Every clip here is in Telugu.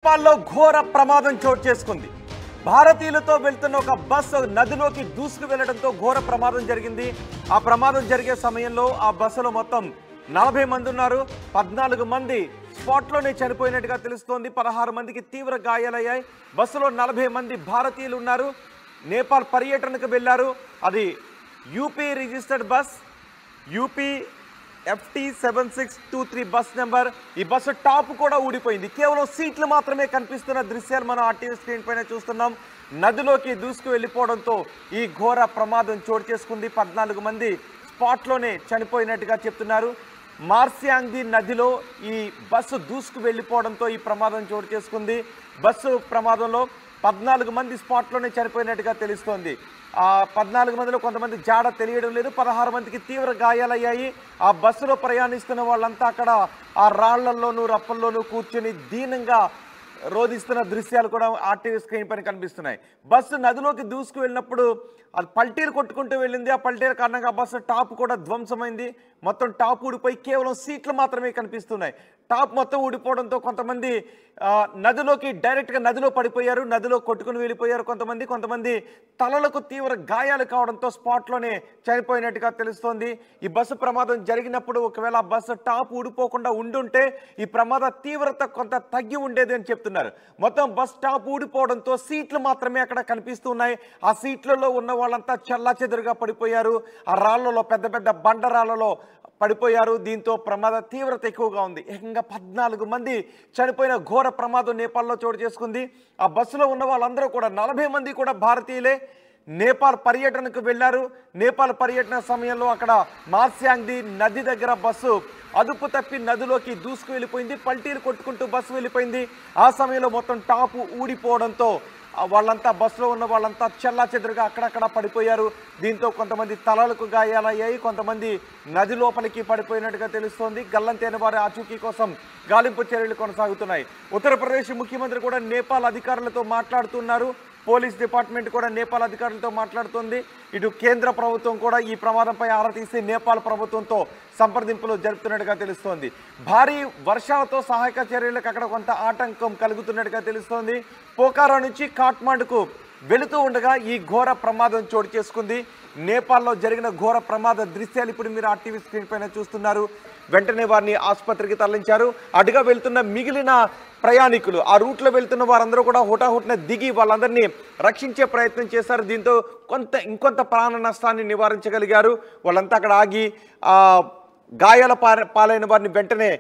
నేపాల్లో ఘోర ప్రమాదం చోటు చేసుకుంది. భారతీయులతో వెళ్తున్న ఒక బస్సు నదిలోకి దూసుకు వెళ్లడంతో ఘోర ప్రమాదం జరిగింది. ఆ ప్రమాదం జరిగే సమయంలో ఆ బస్సులో మొత్తం 40 మంది ఉన్నారు. 14 మంది స్పాట్లోనే చనిపోయినట్టుగా తెలుస్తోంది. 16 మందికి తీవ్ర గాయాలయ్యాయి. బస్సులో 40 మంది భారతీయులు ఉన్నారు. నేపాల్ పర్యటనకు వెళ్లారు. అది UP registered bus, UP FT7623 bus number. ఈ బస్సు టాప్ కూడా ఊడిపోయింది. కేవలం సీట్లు మాత్రమే కనిపిస్తున్న దృశ్యాలు మనం ఆర్టీవీ స్క్రీన్ పైన చూస్తున్నాం. నదిలోకి దూసుకు వెళ్ళిపోవడంతో ఈ ఘోర ప్రమాదం చోటు చేసుకుంది. 14 మంది స్పాట్లోనే చనిపోయినట్టుగా చెప్తున్నారు. మార్సియాంగి నదిలో ఈ బస్సు దూసుకు వెళ్ళిపోవడంతో ఈ ప్రమాదం చోటు చేసుకుంది. బస్సు ప్రమాదంలో 14 మంది స్పాట్లోనే చనిపోయినట్టుగా తెలుస్తోంది. ఆ 14 మందిలో కొంతమంది జాడ తెలియడం లేదు. 16 మందికి తీవ్ర గాయాలయ్యాయి. ఆ బస్సులో ప్రయాణిస్తున్న వాళ్ళంతా అక్కడ ఆ రాళ్లలోనూ రప్పల్లోనూ కూర్చొని దీనంగా రోధిస్తున్న దృశ్యాలు కూడా ఆర్టీవీ స్క్రీన్ పైన కనిపిస్తున్నాయి. బస్సు నదిలోకి దూసుకు వెళ్ళినప్పుడు అది పల్టీలు కొట్టుకుంటూ వెళ్ళింది. ఆ పల్టీల కారణంగా బస్సు టాప్ కూడా ధ్వంసమైంది. మొత్తం టాప్ ఊడిపోయి కేవలం సీట్లు మాత్రమే కనిపిస్తున్నాయి. టాప్ మొత్తం ఊడిపోవడంతో కొంతమంది నదిలోకి డైరెక్ట్గా నదిలో పడిపోయారు. నదిలో కొట్టుకుని వెళ్ళిపోయారు. కొంతమంది తలలకు తీవ్ర గాయాలు కావడంతో స్పాట్లోనే చనిపోయినట్టుగా తెలుస్తోంది. ఈ బస్సు ప్రమాదం జరిగినప్పుడు ఒకవేళ ఆ బస్సు టాప్ ఊడిపోకుండా ఉండుంటే ఈ ప్రమాద తీవ్రత కొంత తగ్గి ఉండేది అని చెప్తున్నారు. మొత్తం బస్ టాప్ ఊడిపోవడంతో సీట్లు మాత్రమే అక్కడ కనిపిస్తున్నాయి. ఆ సీట్లలో ఉన్న వాళ్ళంతా చెల్లాచెదురుగా పడిపోయారు. ఆ రాళ్లలో పెద్ద పెద్ద బండరాళ్లలో పడిపోయారు. దీంతో ప్రమాద తీవ్రత ఎక్కువగా ఉంది. ఏకంగా 14 మంది చనిపోయిన ఘోర ప్రమాదం నేపాల్లో చోటు చేసుకుంది. ఆ బస్సులో ఉన్న వాళ్ళందరూ కూడా 40 మంది కూడా భారతీయులే. నేపాల్ పర్యటనకు వెళ్లారు. నేపాల్ పర్యటన సమయంలో అక్కడ మార్సియాంగి నది దగ్గర బస్సు అదుపు తప్పి నదిలోకి దూసుకు వెళ్ళిపోయింది. పల్టీలు కొట్టుకుంటూ బస్సు వెళ్ళిపోయింది. ఆ సమయంలో మొత్తం టాపు ఊడిపోవడంతో వాళ్ళంతా బస్సులో ఉన్న వాళ్ళంతా చెల్లాచెదురుగా అక్కడక్కడ పడిపోయారు. దీంతో కొంతమంది తలలకు గాయాలయ్యాయి. కొంతమంది నది లోపలికి పడిపోయినట్టుగా తెలుస్తోంది. గల్లంతైన వారి ఆచూకీ కోసం గాలింపు చర్యలు కొనసాగుతున్నాయి. ఉత్తరప్రదేశ్ ముఖ్యమంత్రి కూడా నేపాల్ అధికారులతో మాట్లాడుతున్నారు. పోలీస్ డిపార్ట్మెంట్ కూడా నేపాల్ అధికారులతో మాట్లాడుతోంది. ఇటు కేంద్ర ప్రభుత్వం కూడా ఈ ప్రమాదంపై ఆరా తీసి నేపాల్ ప్రభుత్వంతో సంప్రదింపులు జరుపుతున్నట్టుగా తెలుస్తోంది. భారీ వర్షాలతో సహాయక చర్యలకు అక్కడ కొంత ఆటంకం కలుగుతున్నట్టుగా తెలుస్తోంది. పోఖారా నుంచి కాఠ్మండుకు వెళుతూ ఉండగా ఈ ఘోర ప్రమాదం చోటు చేసుకుంది. నేపాల్లో జరిగిన ఘోర ప్రమాద దృశ్యాలు ఇప్పుడు మీరు ఆర్టీవీ స్క్రీన్ పైన చూస్తున్నారు. వెంటనే వారిని ఆసుపత్రికి తరలించారు. అటుగా వెళ్తున్న మిగిలిన ప్రయాణికులు, ఆ రూట్లో వెళ్తున్న వారందరూ కూడా హుటాహుటిన దిగి వాళ్ళందరినీ రక్షించే ప్రయత్నం చేశారు. దీంతో ఇంకొంత ప్రాణ నష్టాన్ని నివారించగలిగారు. వాళ్ళంతా అక్కడ ఆగి గాయాల పాలైన వారిని వెంటనే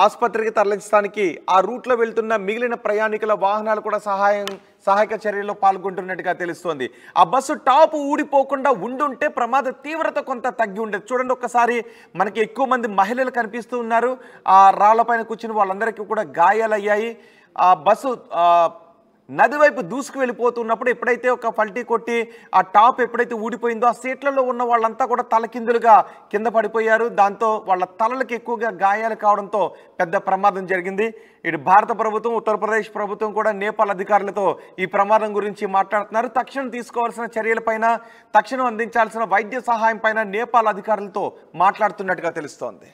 ఆసుపత్రికి తరలించడానికి ఆ రూట్లో వెళ్తున్న మిగిలిన ప్రయాణికుల వాహనాలు కూడా సహాయక చర్యల్లో పాల్గొంటున్నట్టుగా తెలుస్తోంది. ఆ బస్సు టాప్ ఊడిపోకుండా ఉండుంటే ప్రమాద తీవ్రత కొంత తగ్గి ఉండేది. చూడండి, ఒక్కసారి మనకి ఎక్కువ మంది మహిళలు కనిపిస్తూ ఉన్నారు. ఆ రాళ్లపైన కూర్చుని వాళ్ళందరికీ కూడా గాయాలయ్యాయి. ఆ బస్సు నది వైపు దూసుకు వెళ్ళిపోతున్నప్పుడు ఎప్పుడైతే ఒక పల్టీ కొట్టి ఆ టాప్ ఎప్పుడైతే ఊడిపోయిందో ఆ సీట్లలో ఉన్న వాళ్ళంతా కూడా తలకిందులుగా కింద పడిపోయారు. దాంతో వాళ్ళ తలలకు ఎక్కువగా గాయాలు కావడంతో పెద్ద ప్రమాదం జరిగింది. ఇటు భారత ప్రభుత్వం, ఉత్తరప్రదేశ్ ప్రభుత్వం కూడా నేపాల్ అధికారులతో ఈ ప్రమాదం గురించి మాట్లాడుతున్నారు. తక్షణం తీసుకోవాల్సిన చర్యలపైన, తక్షణం అందించాల్సిన వైద్య సహాయం పైన నేపాల్ అధికారులతో మాట్లాడుతున్నట్టుగా తెలుస్తోంది.